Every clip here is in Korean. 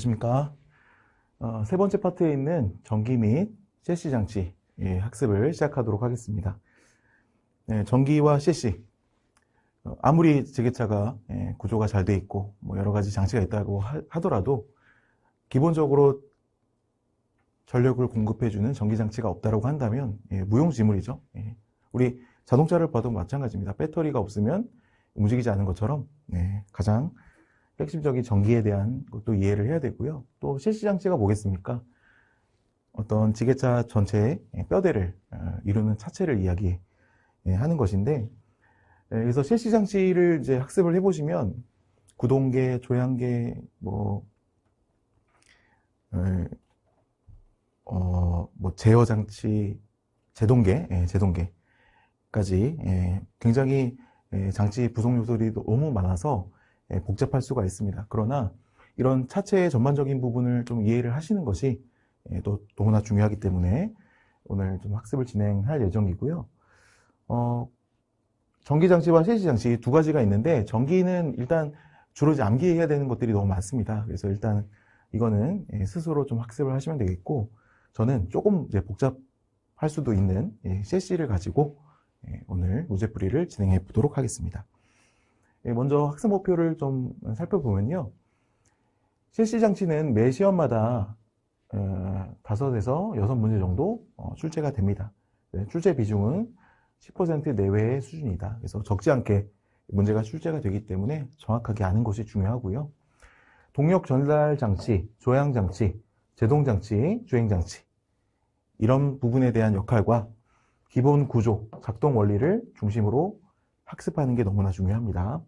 안녕하십니까. 세 번째 파트에 있는 전기 및 CC 장치 학습을 시작하도록 하겠습니다. 전기와 CC, 아무리 지게차가 구조가 잘 돼 있고 여러 가지 장치가 있다고 하더라도 기본적으로 전력을 공급해주는 전기 장치가 없다고 한다면 무용지물이죠. 우리 자동차를 봐도 마찬가지입니다. 배터리가 없으면 움직이지 않는 것처럼 가장 핵심적인 전기에 대한 것도 이해를 해야 되고요. 또 CC 장치가 뭐겠습니까? 어떤 지게차 전체의 뼈대를 이루는 차체를 이야기하는 것인데, 그래서 CC 장치를 이제 학습을 해보시면 구동계, 조향계, 제어 장치, 제동계까지 굉장히 장치 구성 요소들이 너무 많아서 복잡할 수가 있습니다. 그러나 이런 차체의 전반적인 부분을 좀 이해를 하시는 것이 또 너무나 중요하기 때문에 오늘 좀 학습을 진행할 예정이고요. 전기장치와 CC장치 두 가지가 있는데, 전기는 일단 주로 암기해야 되는 것들이 너무 많습니다. 그래서 일단 이거는 스스로 좀 학습을 하시면 되겠고, 저는 조금 이제 복잡할 수도 있는 CC를 가지고 오늘 문제풀이를 진행해 보도록 하겠습니다. 먼저 학습 목표를 좀 살펴보면요. CC 장치는 매 시험마다 5에서 6문제 정도 출제가 됩니다. 출제 비중은 10% 내외의 수준이다. 그래서 적지 않게 문제가 출제가 되기 때문에 정확하게 아는 것이 중요하고요. 동력 전달 장치, 조향 장치, 제동 장치, 주행 장치, 이런 부분에 대한 역할과 기본 구조, 작동 원리를 중심으로 학습하는 게 너무나 중요합니다.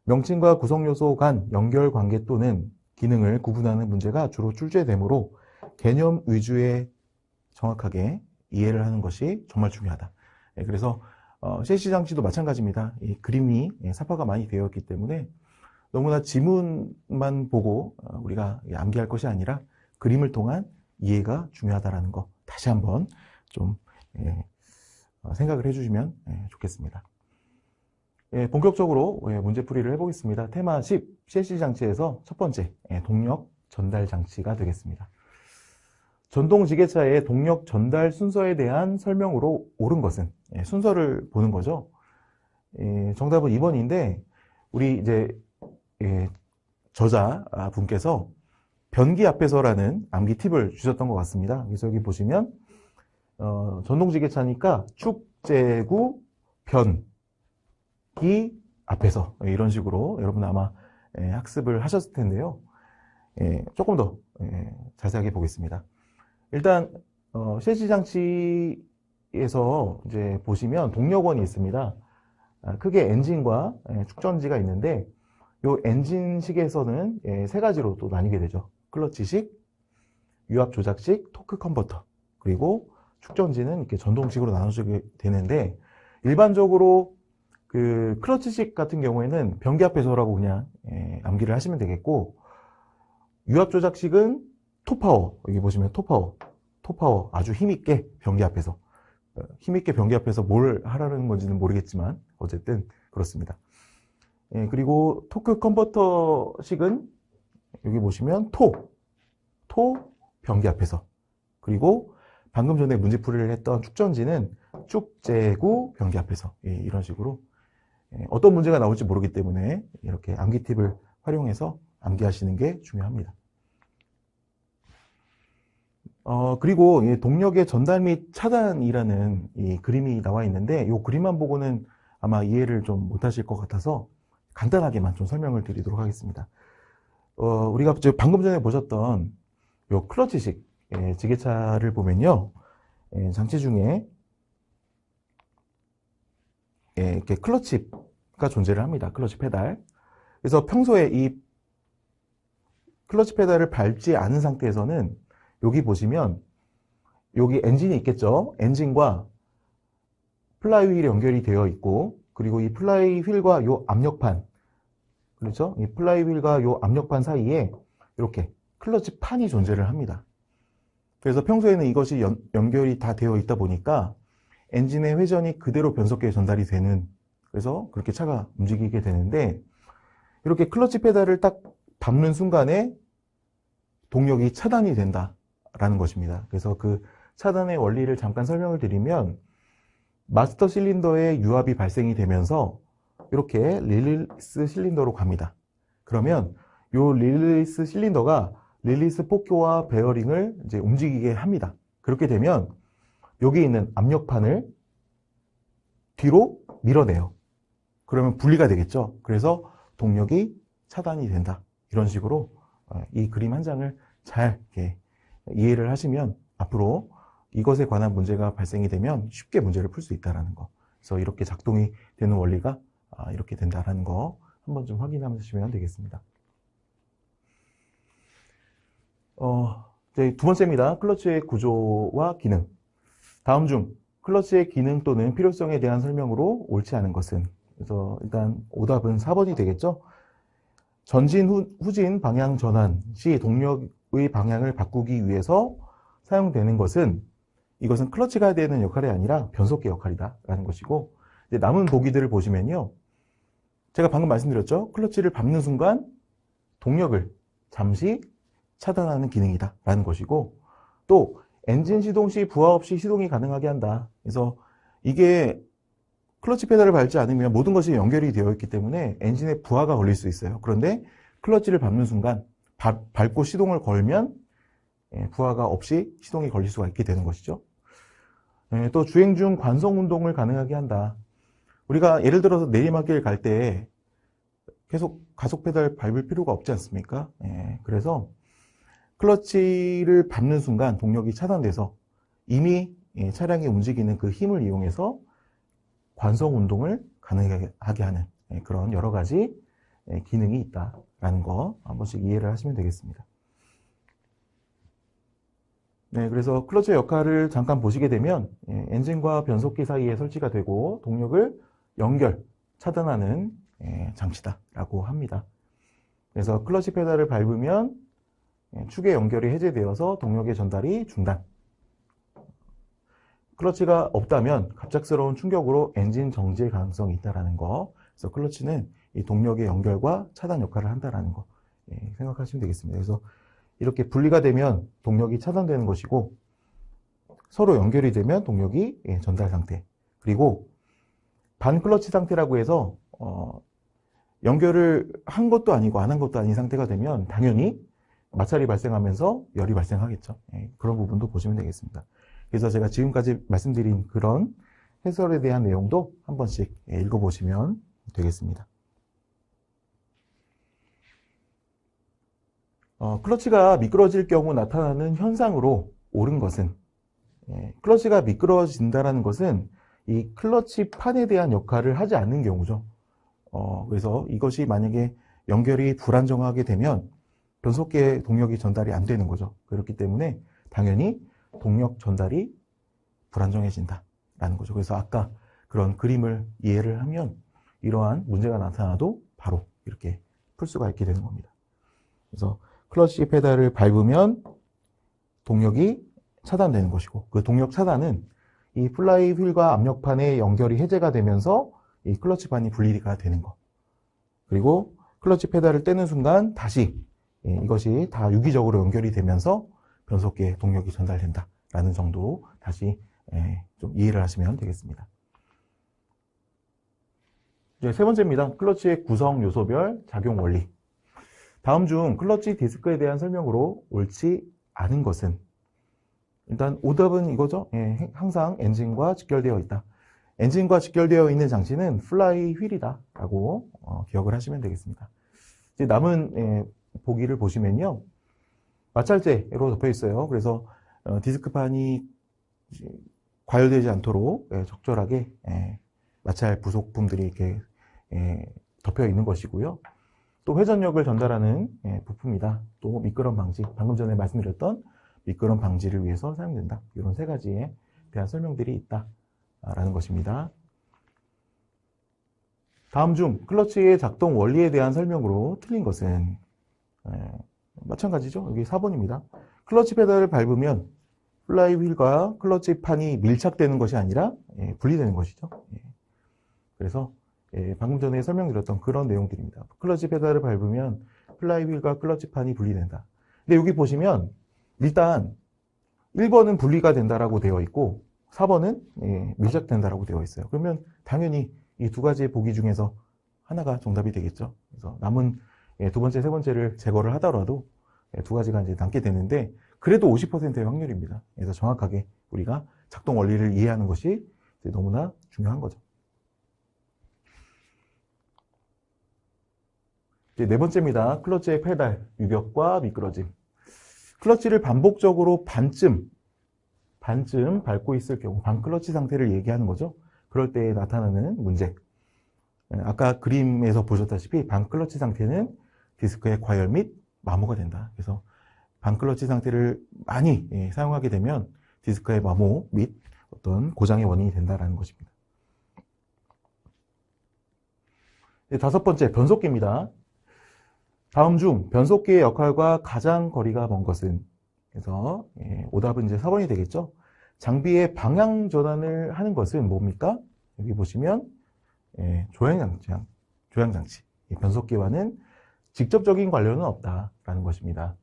명칭과 구성요소 간 연결 관계 또는 기능을 구분하는 문제가 주로 출제되므로 개념 위주의 정확하게 이해를 하는 것이 정말 중요하다. 그래서 CC 장치도 마찬가지입니다. 이 그림이 사파가 많이 되어 있기 때문에 너무나 지문만 보고 우리가 암기할 것이 아니라 그림을 통한 이해가 중요하다는 거 다시 한번 좀 생각을 해주시면 좋겠습니다. 본격적으로 문제풀이를 해보겠습니다. 테마 10, CC 장치에서 첫 번째, 동력 전달 장치가 되겠습니다. 전동 지게차의 동력 전달 순서에 대한 설명으로 옳은 것은, 순서를 보는 거죠. 정답은 2번인데, 우리 이제 저자분께서 변기 앞에서라는 암기 팁을 주셨던 것 같습니다. 그래서 여기 보시면 전동 지게차니까 축, 제구, 변기 앞에서, 이런 식으로 여러분 아마 학습을 하셨을 텐데요. 조금 더 자세하게 보겠습니다. 일단 CC 장치에서 이제 보시면 동력원이 있습니다. 크게 엔진과 축전지가 있는데, 이 엔진식에서는 세 가지로 또 나뉘게 되죠. 클러치식, 유압 조작식, 토크 컨버터, 그리고 축전지는 이렇게 전동식으로 나눠지게 되는데, 일반적으로 그 클러치식 같은 경우에는 변기 앞에서라고 그냥 암기를 하시면 되겠고, 유압 조작식은 토파워, 여기 보시면 토파워 아주 힘있게 변기 앞에서, 힘있게 변기 앞에서 뭘 하라는 건지는 모르겠지만 어쨌든 그렇습니다. 그리고 토크 컨버터식은 여기 보시면 토 변기 앞에서, 그리고 방금 전에 문제풀이를 했던 축전지는 축제구 변기 앞에서, 이런 식으로 어떤 문제가 나올지 모르기 때문에 이렇게 암기 팁을 활용해서 암기하시는 게 중요합니다. 그리고 이 동력의 전달 및 차단이라는 이 그림이 나와 있는데, 이 그림만 보고는 아마 이해를 좀 못하실 것 같아서 간단하게만 좀 설명을 드리도록 하겠습니다. 우리가 방금 전에 보셨던 요 클러치식 지게차를 보면요, 장치 중에 이렇게 클러치가 존재를 합니다. 클러치 페달. 그래서 평소에 이 클러치 페달을 밟지 않은 상태에서는 여기 보시면 여기 엔진이 있겠죠. 엔진과 플라이휠이 연결이 되어 있고, 그리고 이 플라이휠과 요 압력판, 그렇죠? 이 플라이휠과 요 압력판 사이에 이렇게 클러치 판이 존재를 합니다. 그래서 평소에는 이것이 연결이 다 되어 있다 보니까 엔진의 회전이 그대로 변속기에 전달이 되는, 그래서 그렇게 차가 움직이게 되는데, 이렇게 클러치 페달을 딱 밟는 순간에 동력이 차단이 된다라는 것입니다. 그래서 그 차단의 원리를 잠깐 설명을 드리면 마스터 실린더에 유압이 발생이 되면서 이렇게 릴리스 실린더로 갑니다. 그러면 이 릴리스 실린더가 릴리스 포크와 베어링을 이제 움직이게 합니다. 그렇게 되면 여기 있는 압력판을 뒤로 밀어내요. 그러면 분리가 되겠죠. 그래서 동력이 차단이 된다. 이런 식으로 이 그림 한 장을 잘 이렇게 이해를 하시면 앞으로 이것에 관한 문제가 발생이 되면 쉽게 문제를 풀 수 있다는 거. 그래서 이렇게 작동이 되는 원리가 이렇게 된다는 거 한번 좀 확인하시면 되겠습니다. 이제 두 번째입니다. 클러치의 구조와 기능. 다음 중 클러치의 기능 또는 필요성에 대한 설명으로 옳지 않은 것은? 그래서 일단 오답은 4번이 되겠죠. 전진 후진 방향 전환 시 동력의 방향을 바꾸기 위해서 사용되는 것은 이것은 클러치가 해야 되는 역할이 아니라 변속기 역할이다 라는 것이고, 이제 남은 보기들을 보시면요, 제가 방금 말씀드렸죠. 클러치를 밟는 순간 동력을 잠시 차단하는 기능이다 라는 것이고, 또 엔진 시동 시 부하 없이 시동이 가능하게 한다. 그래서 이게 클러치 페달을 밟지 않으면 모든 것이 연결이 되어 있기 때문에 엔진에 부하가 걸릴 수 있어요. 그런데 클러치를 밟는 순간 밟고 시동을 걸면 부하가 없이 시동이 걸릴 수가 있게 되는 것이죠. 또 주행 중 관성 운동을 가능하게 한다. 우리가 예를 들어서 내리막길 갈 때 계속 가속 페달 밟을 필요가 없지 않습니까? 그래서 클러치를 밟는 순간 동력이 차단돼서 이미 차량이 움직이는 그 힘을 이용해서 관성 운동을 가능하게 하는 그런 여러 가지 기능이 있다라는 거 한 번씩 이해를 하시면 되겠습니다. 네, 그래서 클러치의 역할을 잠깐 보시게 되면 엔진과 변속기 사이에 설치가 되고 동력을 연결, 차단하는 장치다라고 합니다. 그래서 클러치 페달을 밟으면 축의 연결이 해제되어서 동력의 전달이 중단. 클러치가 없다면 갑작스러운 충격으로 엔진 정지의 가능성이 있다는 거. 그래서 클러치는 이 동력의 연결과 차단 역할을 한다는 거 생각하시면 되겠습니다. 그래서 이렇게 분리가 되면 동력이 차단되는 것이고, 서로 연결이 되면 동력이 전달 상태. 그리고 반클러치 상태라고 해서 연결을 한 것도 아니고 안 한 것도 아닌 상태가 되면 당연히 마찰이 발생하면서 열이 발생하겠죠. 그런 부분도 보시면 되겠습니다. 그래서 제가 지금까지 말씀드린 그런 해설에 대한 내용도 한 번씩 읽어보시면 되겠습니다. 클러치가 미끄러질 경우 나타나는 현상으로 옳은 것은, 클러치가 미끄러진다는 것은 이 클러치 판에 대한 역할을 하지 않는 경우죠. 그래서 이것이 만약에 연결이 불안정하게 되면 변속기에 동력이 전달이 안 되는 거죠. 그렇기 때문에 당연히 동력 전달이 불안정해진다라는 거죠. 그래서 아까 그런 그림을 이해를 하면 이러한 문제가 나타나도 바로 이렇게 풀 수가 있게 되는 겁니다. 그래서 클러치 페달을 밟으면 동력이 차단되는 것이고, 그 동력 차단은 이 플라이 휠과 압력판의 연결이 해제가 되면서 이 클러치판이 분리가 되는 거. 그리고 클러치 페달을 떼는 순간 다시 이것이 다 유기적으로 연결이 되면서 변속기에 동력이 전달된다라는 정도로 다시 좀 이해를 하시면 되겠습니다. 이제 세 번째입니다. 클러치의 구성 요소별 작용 원리. 다음 중 클러치 디스크에 대한 설명으로 옳지 않은 것은? 일단 오답은 이거죠. 항상 엔진과 직결되어 있다. 엔진과 직결되어 있는 장치는 플라이 휠이다 라고 기억을 하시면 되겠습니다. 이제 남은 보기를 보시면요, 마찰제로 덮여 있어요. 그래서 디스크판이 과열되지 않도록 적절하게 마찰 부속품들이 이렇게 덮여 있는 것이고요. 또 회전력을 전달하는 부품이다. 또 미끄럼 방지, 방금 전에 말씀드렸던 미끄럼 방지를 위해서 사용된다. 이런 세 가지에 대한 설명들이 있다라는 것입니다. 다음 중 클러치의 작동 원리에 대한 설명으로 틀린 것은? 마찬가지죠. 여기 4번입니다. 클러치 페달을 밟으면 플라이 휠과 클러치 판이 밀착되는 것이 아니라 분리되는 것이죠. 그래서 방금 전에 설명드렸던 그런 내용들입니다. 클러치 페달을 밟으면 플라이 휠과 클러치 판이 분리된다. 근데 여기 보시면 일단 1번은 분리가 된다라고 되어 있고 4번은 밀착된다라고 되어 있어요. 그러면 당연히 이 두 가지의 보기 중에서 하나가 정답이 되겠죠. 그래서 남은 두 번째, 세 번째를 제거를 하더라도 두 가지가 이제 남게 되는데 그래도 50%의 확률입니다. 그래서 정확하게 우리가 작동 원리를 이해하는 것이 너무나 중요한 거죠. 이제 네 번째입니다. 클러치의 페달, 유격과 미끄러짐. 클러치를 반복적으로 반쯤 밟고 있을 경우, 반클러치 상태를 얘기하는 거죠. 그럴 때 나타나는 문제. 아까 그림에서 보셨다시피 반클러치 상태는 디스크의 과열 및 마모가 된다. 그래서 반클러치 상태를 많이 사용하게 되면 디스크의 마모 및 어떤 고장의 원인이 된다는 것입니다. 다섯 번째, 변속기입니다. 다음 중 변속기의 역할과 가장 거리가 먼 것은? 그래서 오답은 이제 4번이 되겠죠. 장비의 방향 전환을 하는 것은 뭡니까? 여기 보시면 조향장치. 변속기와는 직접적인 관련은 없다라는 것입니다.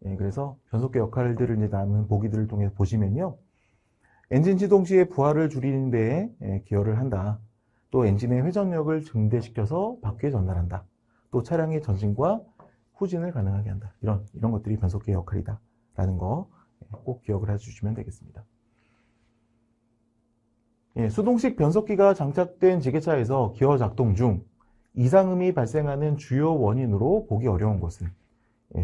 그래서 변속기 역할들을 이제 남은 보기들을 통해 보시면요. 엔진 시동 시에 부하를 줄이는 데에 기여를 한다. 또 엔진의 회전력을 증대시켜서 바퀴에 전달한다. 또 차량의 전진과 후진을 가능하게 한다. 이런 것들이 변속기의 역할이다. 라는 거 꼭 기억을 해주시면 되겠습니다. 수동식 변속기가 장착된 지게차에서 기어 작동 중 이상음이 발생하는 주요 원인으로 보기 어려운 것은?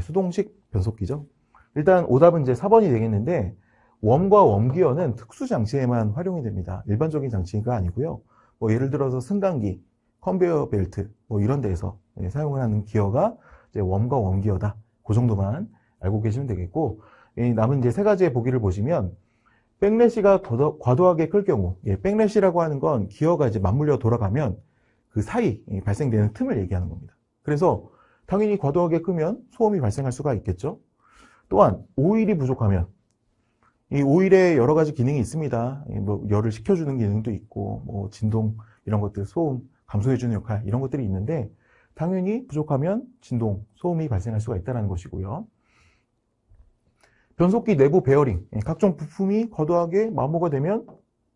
수동식 변속기죠. 일단 오답은 이제 4번이 되겠는데 웜과 웜기어는 특수 장치에만 활용이 됩니다. 일반적인 장치가 아니고요. 뭐 예를 들어서 승강기, 컨베이어 벨트 뭐 이런 데에서 사용을 하는 기어가 이제 웜과 웜기어다. 그 정도만 알고 계시면 되겠고 남은 이제 세 가지의 보기를 보시면 백래시가 과도하게 클 경우, 백래시라고 하는 건 기어가 이제 맞물려 돌아가면 그 사이 발생되는 틈을 얘기하는 겁니다. 그래서 당연히 과도하게 끄면 소음이 발생할 수가 있겠죠. 또한 오일이 부족하면 이 오일에 여러 가지 기능이 있습니다. 뭐 열을 식혀주는 기능도 있고, 뭐 진동 이런 것들, 소음 감소해주는 역할 이런 것들이 있는데 당연히 부족하면 진동, 소음이 발생할 수가 있다는 것이고요. 변속기 내부 베어링, 각종 부품이 과도하게 마모가 되면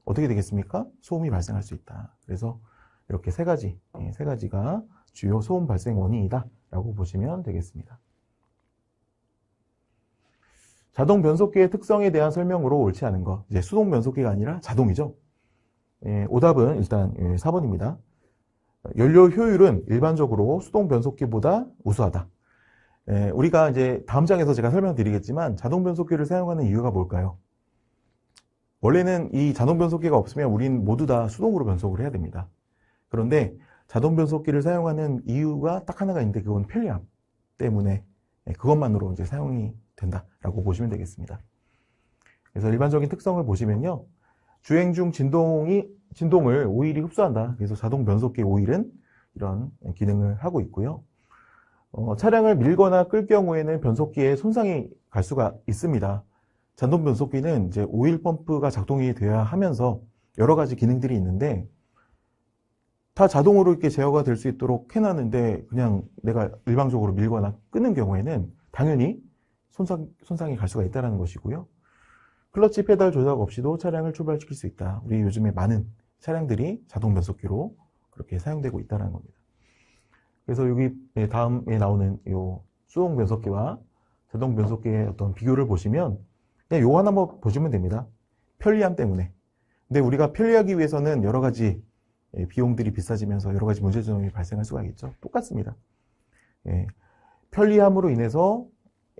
어떻게 되겠습니까? 소음이 발생할 수 있다. 그래서 이렇게 세 가지가 주요 소음 발생 원인이다 라고 보시면 되겠습니다. 자동 변속기의 특성에 대한 설명으로 옳지 않은 것. 이제 수동 변속기가 아니라 자동이죠. 오답은 일단 4번입니다. 연료 효율은 일반적으로 수동 변속기보다 우수하다. 우리가 이제 다음 장에서 제가 설명드리겠지만 자동 변속기를 사용하는 이유가 뭘까요? 원래는 이 자동 변속기가 없으면 우린 모두 다 수동으로 변속을 해야 됩니다. 그런데 자동 변속기를 사용하는 이유가 딱 하나가 있는데 그건 편리함 때문에 그것만으로 이제 사용이 된다라고 보시면 되겠습니다. 그래서 일반적인 특성을 보시면요. 주행 중 진동을 오일이 흡수한다. 그래서 자동 변속기 오일은 이런 기능을 하고 있고요. 차량을 밀거나 끌 경우에는 변속기에 손상이 갈 수가 있습니다. 자동 변속기는 이제 오일 펌프가 작동이 돼야 하면서 여러 가지 기능들이 있는데 다 자동으로 이렇게 제어가 될 수 있도록 해놨는데 그냥 내가 일방적으로 밀거나 끄는 경우에는 당연히 손상이 갈 수가 있다는 것이고요. 클러치 페달 조작 없이도 차량을 출발시킬 수 있다. 우리 요즘에 많은 차량들이 자동 변속기로 그렇게 사용되고 있다는 겁니다. 그래서 여기 다음에 나오는 요 수동 변속기와 자동 변속기의 어떤 비교를 보시면 그냥 요거 하나만 보시면 됩니다. 편리함 때문에. 근데 우리가 편리하기 위해서는 여러 가지 비용들이 비싸지면서 여러 가지 문제점이 발생할 수가 있겠죠. 똑같습니다. 편리함으로 인해서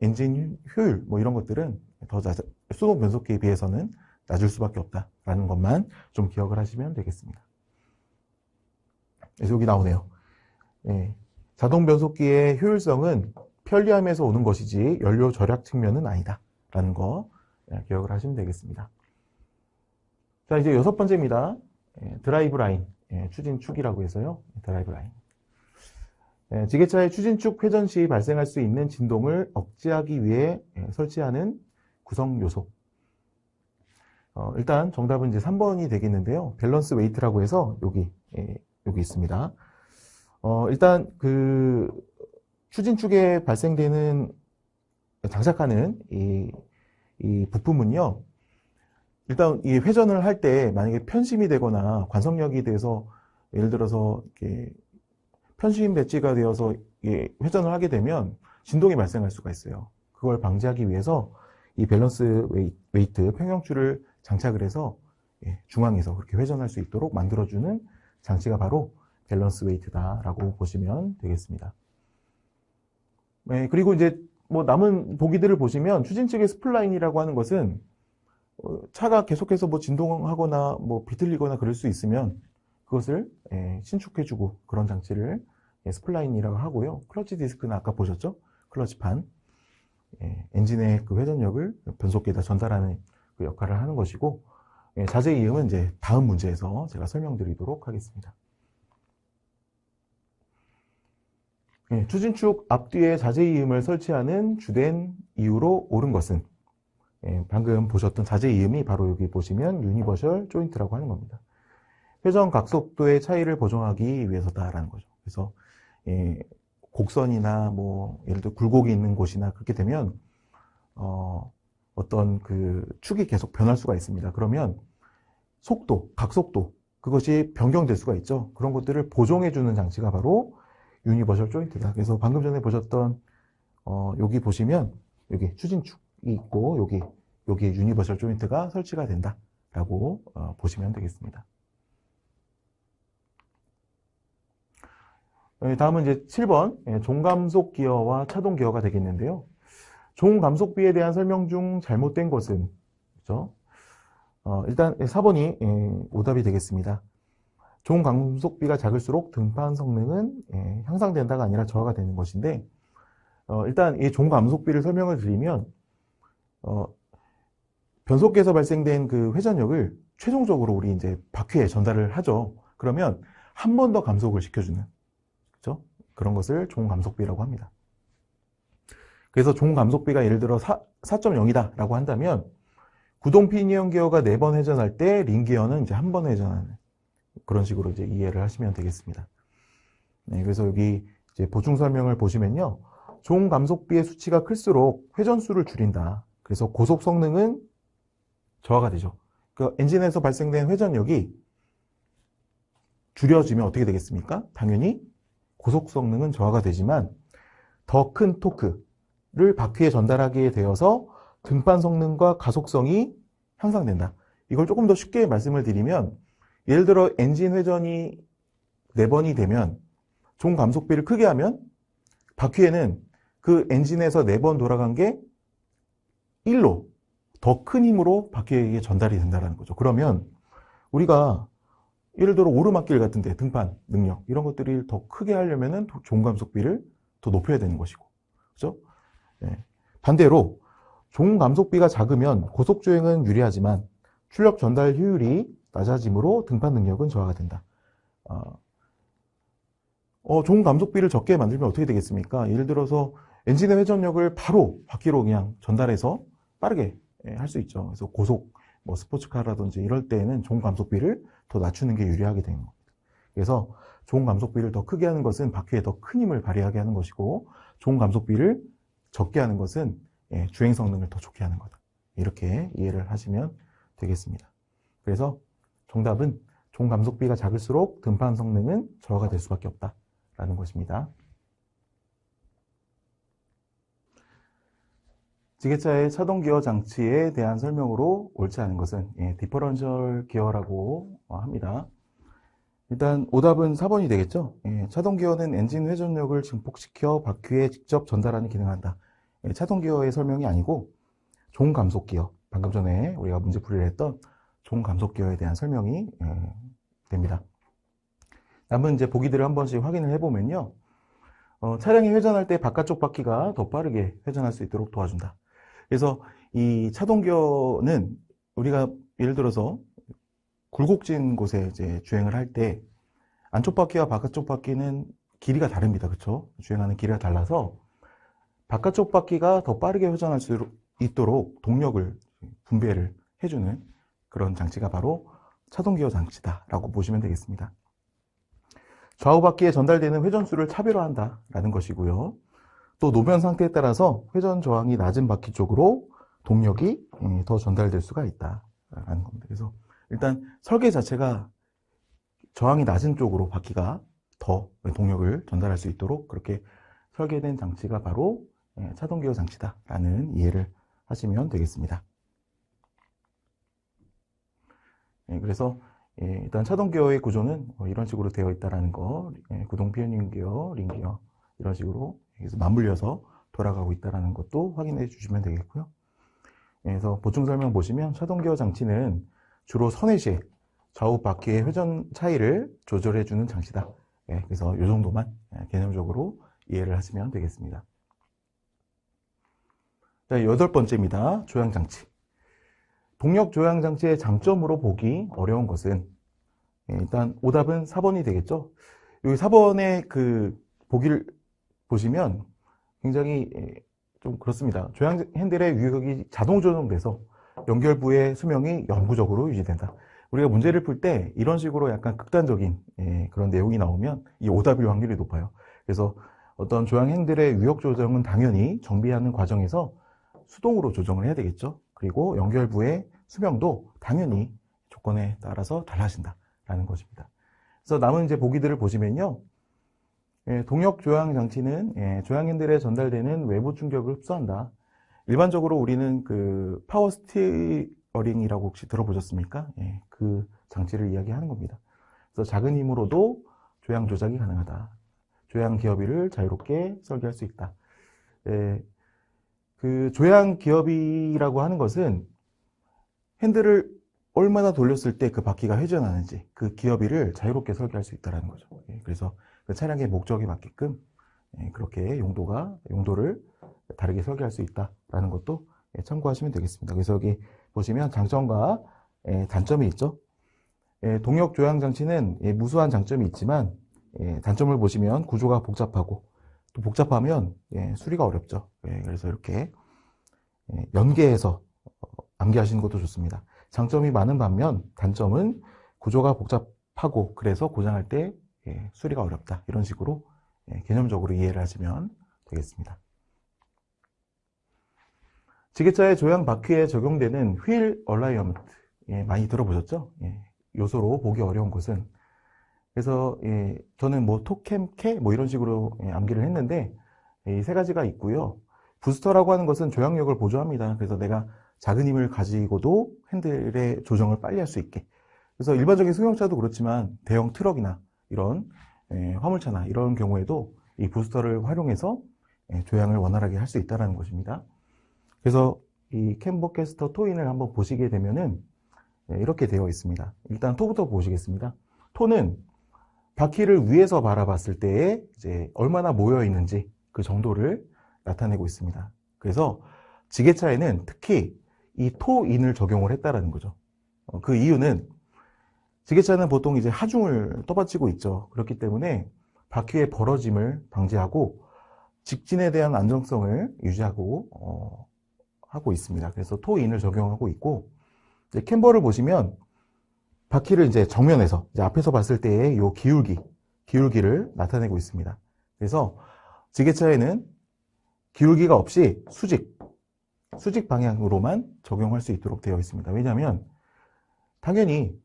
엔진 효율 뭐 이런 것들은 더 수동 변속기에 비해서는 낮을 수밖에 없다라는 것만 좀 기억을 하시면 되겠습니다. 그래서 여기 나오네요. 자동 변속기의 효율성은 편리함에서 오는 것이지 연료 절약 측면은 아니다 라는 거 기억을 하시면 되겠습니다. 자, 이제 여섯 번째입니다. 드라이브 라인, 추진축이라고 해서요. 드라이브 라인. 지게차의 추진축 회전 시 발생할 수 있는 진동을 억제하기 위해 설치하는 구성 요소. 일단 정답은 이제 3번이 되겠는데요. 밸런스 웨이트라고 해서 여기 있습니다. 일단 그 추진축에 발생되는 장착하는 이 부품은요, 일단 이 회전을 할 때 만약에 편심이 되거나 관성력이 돼서 예를 들어서 이렇게 편심 배치가 되어서 회전을 하게 되면 진동이 발생할 수가 있어요. 그걸 방지하기 위해서 이 밸런스 웨이트 평형줄을 장착을 해서 중앙에서 그렇게 회전할 수 있도록 만들어주는 장치가 바로 밸런스 웨이트다라고 보시면 되겠습니다. 네, 그리고 이제 뭐 남은 보기들을 보시면 추진 측의 스플라인이라고 하는 것은 차가 계속해서 뭐 진동하거나 뭐 비틀리거나 그럴 수 있으면 그것을 신축해주고 그런 장치를 스플라인이라고 하고요. 클러치 디스크는 아까 보셨죠? 클러치판. 엔진의 그 회전력을 변속기에다 전달하는 그 역할을 하는 것이고, 자재 이음은 이제 다음 문제에서 제가 설명드리도록 하겠습니다. 추진축 앞뒤에 자재 이음을 설치하는 주된 이유로 옳은 것은 방금 보셨던 자재 이음이 바로 여기 보시면 유니버셜 조인트라고 하는 겁니다. 회전 각속도의 차이를 보정하기 위해서다라는 거죠. 그래서 곡선이나 뭐 예를 들어 굴곡이 있는 곳이나 그렇게 되면 어떤 그 축이 계속 변할 수가 있습니다. 그러면 속도, 각속도 그것이 변경될 수가 있죠. 그런 것들을 보정해 주는 장치가 바로 유니버셜 조인트다. 그래서 방금 전에 보셨던 여기 보시면 여기 추진축이 있고 여기에 유니버셜 조인트가 설치가 된다라고 보시면 되겠습니다. 다음은 이제 7번 종감속 기어와 차동 기어가 되겠는데요. 종감속비에 대한 설명 중 잘못된 것은 그렇죠? 일단 4번이 오답이 되겠습니다. 종감속비가 작을수록 등판 성능은 향상된다가 아니라 저하가 되는 것인데 일단 이 종감속비를 설명을 드리면 변속기에서 발생된 그 회전력을 최종적으로 우리 이제 바퀴에 전달을 하죠. 그러면 한 번 더 감속을 시켜주는 그렇죠? 그런 것을 종감속비라고 합니다. 그래서 종감속비가 예를 들어 4.0이다 라고 한다면 구동 피니언 기어가 4번 회전할 때 링 기어는 이제 한 번 회전하는 그런 식으로 이제 이해를 하시면 되겠습니다. 네, 그래서 여기 이제 보충 설명을 보시면요. 종감속비의 수치가 클수록 회전수를 줄인다. 그래서 고속 성능은 저하가 되죠. 그 엔진에서 발생된 회전력이 줄여지면 어떻게 되겠습니까? 당연히 고속 성능은 저하가 되지만 더 큰 토크를 바퀴에 전달하게 되어서 등판 성능과 가속성이 향상된다. 이걸 조금 더 쉽게 말씀을 드리면 예를 들어 엔진 회전이 4번이 되면 종감속비를 크게 하면 바퀴에는 그 엔진에서 4번 돌아간 게 1로 더 큰 힘으로 바퀴에 전달이 된다는 거죠. 그러면 우리가 예를 들어 오르막길 같은데 등판 능력 이런 것들을 더 크게 하려면은 종감속비를 더 높여야 되는 것이고, 그렇죠? 네. 반대로 종감속비가 작으면 고속주행은 유리하지만 출력 전달 효율이 낮아지므로 등판 능력은 저하가 된다. 종감속비를 적게 만들면 어떻게 되겠습니까? 예를 들어서 엔진의 회전력을 바로 바퀴로 그냥 전달해서 빠르게 할 수 있죠. 그래서 고속 뭐 스포츠카라든지 이럴 때에는 종감속비를 더 낮추는 게 유리하게 되는 겁니다. 그래서 종감속비를 더 크게 하는 것은 바퀴에 더 큰 힘을 발휘하게 하는 것이고 종감속비를 적게 하는 것은 주행 성능을 더 좋게 하는 거다. 이렇게 이해를 하시면 되겠습니다. 그래서 정답은 종감속비가 작을수록 등판 성능은 저하가 될 수밖에 없다라는 것입니다. 지게차의 차동 기어 장치에 대한 설명으로 옳지 않은 것은 디퍼런셜 기어라고 합니다. 일단 오답은 4번이 되겠죠. 차동 기어는 엔진 회전력을 증폭시켜 바퀴에 직접 전달하는 기능을 한다. 차동 기어의 설명이 아니고 종감속 기어, 방금 전에 우리가 문제풀이를 했던 종감속 기어에 대한 설명이 됩니다. 남은 이제 보기들을 한 번씩 확인을 해보면요. 차량이 회전할 때 바깥쪽 바퀴가 더 빠르게 회전할 수 있도록 도와준다. 그래서 이 차동 기어는 우리가 예를 들어서 굴곡진 곳에 이제 주행을 할 때 안쪽 바퀴와 바깥쪽 바퀴는 길이가 다릅니다. 그렇죠? 주행하는 길이가 달라서 바깥쪽 바퀴가 더 빠르게 회전할 수 있도록 동력을 분배를 해주는 그런 장치가 바로 차동 기어 장치다라고 보시면 되겠습니다. 좌우 바퀴에 전달되는 회전수를 차별화한다라는 것이고요. 또 노면 상태에 따라서 회전 저항이 낮은 바퀴 쪽으로 동력이 더 전달될 수가 있다라는 겁니다. 그래서 일단 설계 자체가 저항이 낮은 쪽으로 바퀴가 더 동력을 전달할 수 있도록 그렇게 설계된 장치가 바로 차동기어 장치다라는 이해를 하시면 되겠습니다. 그래서 일단 차동기어의 구조는 이런 식으로 되어 있다는 거, 구동 피어닝 기어, 링 기어 이런 식으로 맞물려서 돌아가고 있다는 것도 확인해 주시면 되겠고요. 그래서 보충 설명 보시면 차동기어 장치는 주로 선회시에 좌우 바퀴의 회전 차이를 조절해 주는 장치다. 그래서 이 정도만 개념적으로 이해를 하시면 되겠습니다. 자, 8번째입니다. 조향장치. 동력 조향장치의 장점으로 보기 어려운 것은 일단 오답은 4번이 되겠죠. 여기 4번의 그 보기를 보시면 굉장히 좀 그렇습니다. 조향 핸들의 유격이 자동 조정돼서 연결부의 수명이 영구적으로 유지된다. 우리가 문제를 풀 때 이런 식으로 약간 극단적인 그런 내용이 나오면 이 오답일 확률이 높아요. 그래서 어떤 조향 핸들의 유격 조정은 당연히 정비하는 과정에서 수동으로 조정을 해야 되겠죠. 그리고 연결부의 수명도 당연히 조건에 따라서 달라진다라는 것입니다. 그래서 남은 이제 보기들을 보시면요. 동력 조향 장치는 조향 핸들에 전달되는 외부 충격을 흡수한다. 일반적으로 우리는 그 파워 스티어링이라고 혹시 들어보셨습니까? 그 장치를 이야기하는 겁니다. 그래서 작은 힘으로도 조향 조작이 가능하다. 조향 기어비를 자유롭게 설계할 수 있다. 그 조향 기어비라고 하는 것은 핸들을 얼마나 돌렸을 때 그 바퀴가 회전하는지 그 기어비를 자유롭게 설계할 수 있다는 거죠. 그래서 그 차량의 목적에 맞게끔 그렇게 용도를 다르게 설계할 수 있다라는 것도 참고하시면 되겠습니다. 그래서 여기 보시면 장점과 단점이 있죠. 동력 조향 장치는 무수한 장점이 있지만 단점을 보시면 구조가 복잡하고 또 복잡하면 수리가 어렵죠. 그래서 이렇게 연계해서 암기하시는 것도 좋습니다. 장점이 많은 반면 단점은 구조가 복잡하고 그래서 고장할 때 수리가 어렵다. 이런 식으로 개념적으로 이해를 하시면 되겠습니다. 지게차의 조향 바퀴에 적용되는 휠 얼라이먼트 많이 들어보셨죠? 요소로 보기 어려운 것은 그래서 저는 뭐 토캠, 캐 뭐 이런 식으로 암기를 했는데 이 세 가지가 있고요. 부스터라고 하는 것은 조향력을 보조합니다. 그래서 내가 작은 힘을 가지고도 핸들의 조정을 빨리 할 수 있게. 그래서 일반적인 승용차도 그렇지만 대형 트럭이나 이런 화물차나 이런 경우에도 이 부스터를 활용해서 조향을 원활하게 할 수 있다는 것입니다. 그래서 이 캠버캐스터 토인을 한번 보시게 되면은 이렇게 되어 있습니다. 일단 토부터 보시겠습니다. 토는 바퀴를 위에서 바라봤을 때에 이제 얼마나 모여 있는지 그 정도를 나타내고 있습니다. 그래서 지게차에는 특히 이 토인을 적용을 했다라는 거죠. 그 이유는 지게차는 보통 이제 하중을 떠받치고 있죠. 그렇기 때문에 바퀴의 벌어짐을 방지하고 직진에 대한 안정성을 유지하고 하고 있습니다. 그래서 토인을 적용하고 있고 이제 캠버를 보시면 바퀴를 이제 정면에서 이제 앞에서 봤을 때의 요 기울기를 나타내고 있습니다. 그래서 지게차에는 기울기가 없이 수직 방향으로만 적용할 수 있도록 되어 있습니다. 왜냐하면 당연히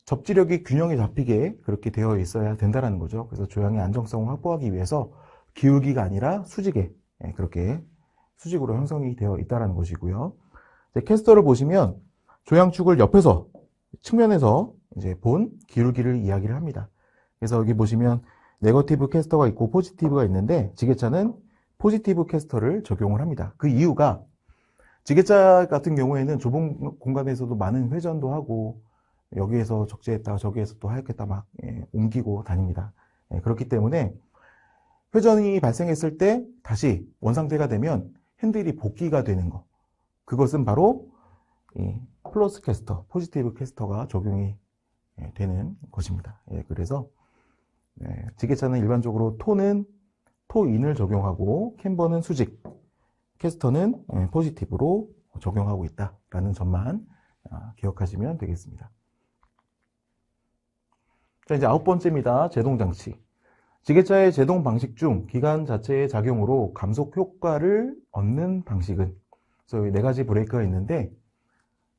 접지력이 균형이 잡히게 그렇게 되어 있어야 된다는 거죠. 그래서 조향의 안정성을 확보하기 위해서 기울기가 아니라 수직에 그렇게 수직으로 형성이 되어 있다는 것이고요. 캐스터를 보시면 조향축을 옆에서 측면에서 이제 본 기울기를 이야기를 합니다. 그래서 여기 보시면 네거티브 캐스터가 있고 포지티브가 있는데 지게차는 포지티브 캐스터를 적용을 합니다. 그 이유가 지게차 같은 경우에는 좁은 공간에서도 많은 회전도 하고 여기에서 적재했다가 저기에서 또 하얗겠다 막 옮기고 다닙니다. 그렇기 때문에 회전이 발생했을 때 다시 원상태가 되면 핸들이 복귀가 되는 거, 그것은 바로 이 플러스 캐스터, 포지티브 캐스터가 적용이 되는 것입니다. 그래서 지게차는 일반적으로 토인을 적용하고 캠버는 수직, 캐스터는 포지티브로 적용하고 있다라는 점만 기억하시면 되겠습니다. 자, 이제 9번째입니다. 제동장치. 지게차의 제동 방식 중 기관 자체의 작용으로 감속 효과를 얻는 방식은, 그래서 네 가지 브레이크가 있는데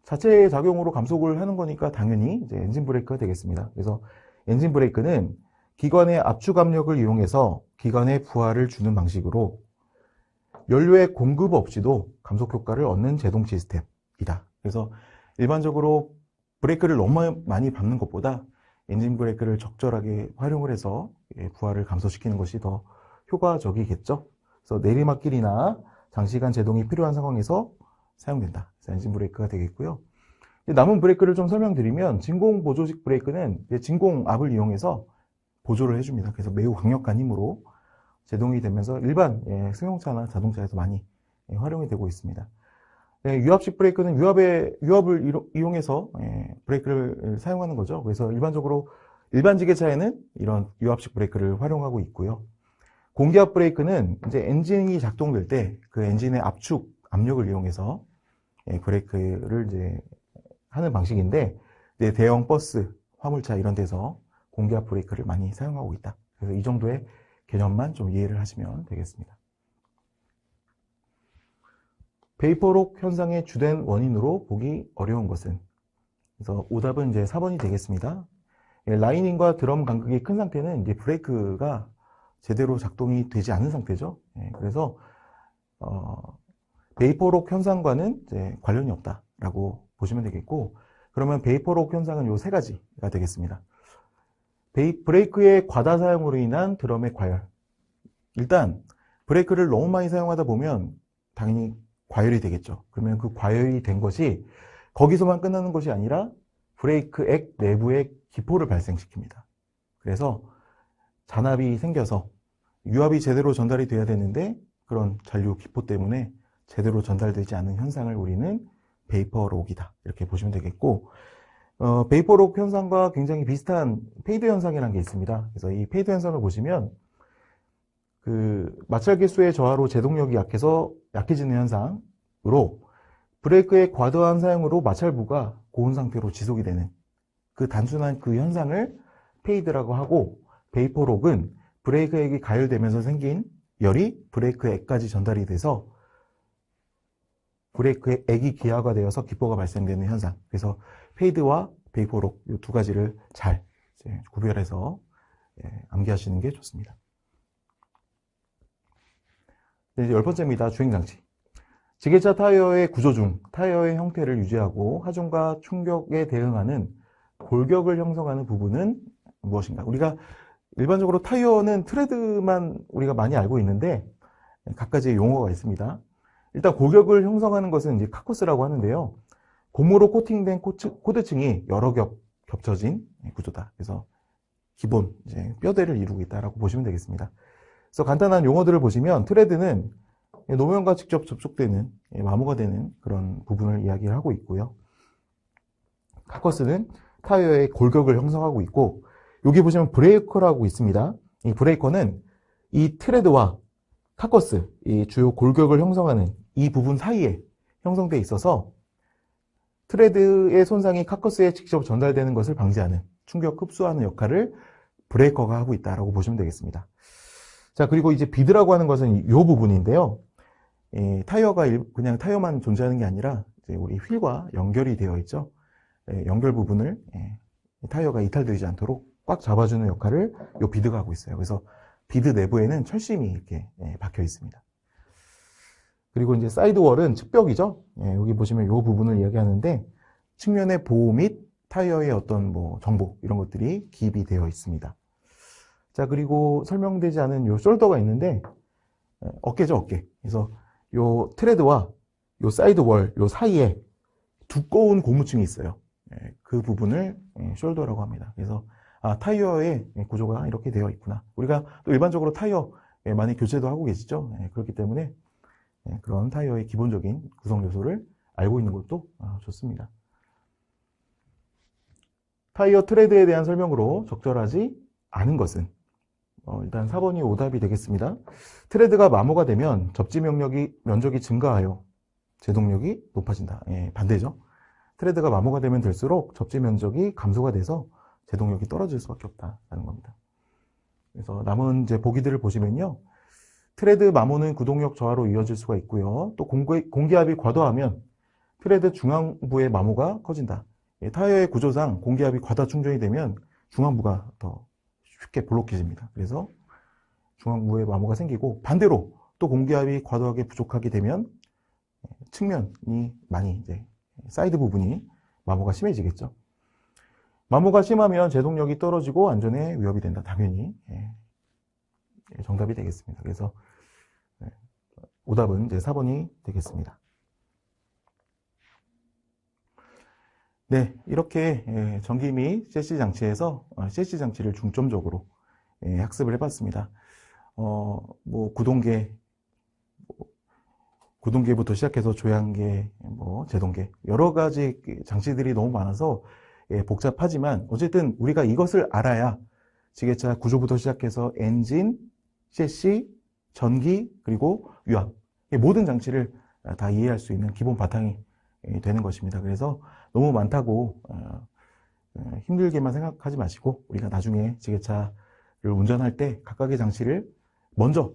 자체의 작용으로 감속을 하는 거니까 당연히 이제 엔진 브레이크가 되겠습니다. 그래서 엔진 브레이크는 기관의 압축 압력을 이용해서 기관에 부하를 주는 방식으로 연료의 공급 없이도 감속 효과를 얻는 제동 시스템이다. 그래서 일반적으로 브레이크를 너무 많이 밟는 것보다 엔진 브레이크를 적절하게 활용을 해서 부하를 감소시키는 것이 더 효과적이겠죠. 그래서 내리막길이나 장시간 제동이 필요한 상황에서 사용된다. 그래서 엔진 브레이크가 되겠고요. 남은 브레이크를 좀 설명드리면 진공 보조식 브레이크는 진공압을 이용해서 보조를 해줍니다. 그래서 매우 강력한 힘으로 제동이 되면서 일반 승용차나 자동차에서 많이 활용이 되고 있습니다. 유압식 브레이크는 유압을 이용해서 브레이크를 사용하는 거죠. 그래서 일반적으로 일반 지게차에는 이런 유압식 브레이크를 활용하고 있고요. 공기압 브레이크는 이제 엔진이 작동될 때 그 엔진의 압축 압력을 이용해서 브레이크를 이제 하는 방식인데, 이제 대형 버스, 화물차 이런 데서 공기압 브레이크를 많이 사용하고 있다. 그래서 이 정도의 개념만 좀 이해를 하시면 되겠습니다. 베이퍼록 현상의 주된 원인으로 보기 어려운 것은? 그래서 오답은 이제 4번이 되겠습니다. 라이닝과 드럼 간극이 큰 상태는 이제 브레이크가 제대로 작동이 되지 않은 상태죠. 그래서 베이퍼록 현상과는 이제 관련이 없다라고 보시면 되겠고, 그러면 베이퍼록 현상은 요 세 가지가 되겠습니다. 브레이크의 과다 사용으로 인한 드럼의 과열. 일단 브레이크를 너무 많이 사용하다 보면 당연히 과열이 되겠죠. 그러면 그 과열이 된 것이 거기서만 끝나는 것이 아니라 브레이크 액 내부에 기포를 발생시킵니다. 그래서 잔압이 생겨서 유압이 제대로 전달이 돼야 되는데 그런 잔류 기포 때문에 제대로 전달되지 않는 현상을 우리는 베이퍼록이다, 이렇게 보시면 되겠고, 베이퍼록 현상과 굉장히 비슷한 페이드 현상이라는 게 있습니다. 그래서 이 페이드 현상을 보시면 그 마찰 개수의 저하로 제동력이 약해지는 현상으로 브레이크의 과도한 사용으로 마찰부가 고온 상태로 지속이 되는 그 단순한 그 현상을 페이드라고 하고, 베이퍼록은 브레이크 액이 가열되면서 생긴 열이 브레이크 액까지 전달이 돼서 브레이크 액이 기화가 되어서 기포가 발생되는 현상. 그래서 페이드와 베이퍼록 이 두 가지를 잘 구별해서 암기하시는 게 좋습니다. 이제 10번째입니다. 주행장치. 지게차 타이어의 구조 중 타이어의 형태를 유지하고 하중과 충격에 대응하는 골격을 형성하는 부분은 무엇인가? 우리가 일반적으로 타이어는 트레드만 우리가 많이 알고 있는데 각가지의 용어가 있습니다. 일단 골격을 형성하는 것은 이제 카커스라고 하는데요. 고무로 코팅된 코드층이 여러 겹쳐진 구조다. 그래서 기본 이제 뼈대를 이루고 있다라고 보시면 되겠습니다. 그래서 간단한 용어들을 보시면 트레드는 노면과 직접 접촉되는 마모가 되는 그런 부분을 이야기를 하고 있고요. 카커스는 타이어의 골격을 형성하고 있고, 여기 보시면 브레이커라고 있습니다. 이 브레이커는 이 트레드와 카커스, 이 주요 골격을 형성하는 이 부분 사이에 형성되어 있어서 트레드의 손상이 카커스에 직접 전달되는 것을 방지하는, 충격 흡수하는 역할을 브레이커가 하고 있다라고 보시면 되겠습니다. 자, 그리고 이제 비드라고 하는 것은 이 부분인데요. 타이어가 그냥 타이어만 존재하는 게 아니라 이제 우리 휠과 연결이 되어 있죠. 연결 부분을 타이어가 이탈되지 않도록 꽉 잡아주는 역할을 이 비드가 하고 있어요. 그래서 비드 내부에는 철심이 이렇게 박혀 있습니다. 그리고 이제 사이드월은 측벽이죠. 여기 보시면 이 부분을 이야기하는데 측면의 보호 및 타이어의 어떤 뭐 정보 이런 것들이 기입이 되어 있습니다. 자, 그리고 설명되지 않은 요 숄더가 있는데 어깨죠, 어깨. 그래서 요 트레드와 요 사이드월 요 사이에 두꺼운 고무층이 있어요. 그 부분을 숄더라고 합니다. 그래서 타이어의 구조가 이렇게 되어 있구나. 우리가 또 일반적으로 타이어 많이 교체도 하고 계시죠. 그렇기 때문에 그런 타이어의 기본적인 구성 요소를 알고 있는 것도 좋습니다. 타이어 트레드에 대한 설명으로 적절하지 않은 것은? 일단 4번이 오답이 되겠습니다. 트레드가 마모가 되면 접지 면적이 증가하여 제동력이 높아진다. 반대죠. 트레드가 마모가 되면 될수록 접지 면적이 감소가 돼서 제동력이 떨어질 수밖에 없다는 겁니다. 그래서 남은 이제 보기들을 보시면요. 트레드 마모는 구동력 저하로 이어질 수가 있고요. 또 공기압이 과도하면 트레드 중앙부의 마모가 커진다. 타이어의 구조상 공기압이 과다 충전이 되면 중앙부가 더 쉽게 블록해집니다. 그래서 중앙부에 마모가 생기고, 반대로 또 공기압이 과도하게 부족하게 되면 측면이 많이 이제 사이드 부분이 마모가 심해지겠죠. 마모가 심하면 제동력이 떨어지고 안전에 위협이 된다. 당연히 정답이 되겠습니다. 그래서 오답은 이제 4번이 되겠습니다. 네, 이렇게 전기 및 CC 장치에서 CC 장치를 중점적으로 학습을 해봤습니다. 뭐 구동계부터 시작해서 조향계, 뭐 제동계, 여러 가지 장치들이 너무 많아서 복잡하지만 어쨌든 우리가 이것을 알아야 지게차 구조부터 시작해서 엔진, CC, 전기, 그리고 유압, 모든 장치를 다 이해할 수 있는 기본 바탕이 되는 것입니다. 그래서 너무 많다고 힘들게만 생각하지 마시고, 우리가 나중에 지게차를 운전할 때 각각의 장치를 먼저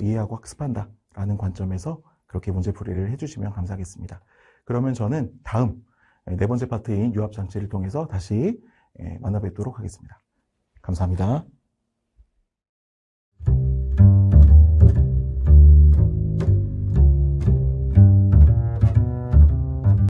이해하고 학습한다라는 관점에서 그렇게 문제풀이를 해주시면 감사하겠습니다. 그러면 저는 다음 4번째 파트인 유압 장치를 통해서 다시 만나 뵙도록 하겠습니다. 감사합니다.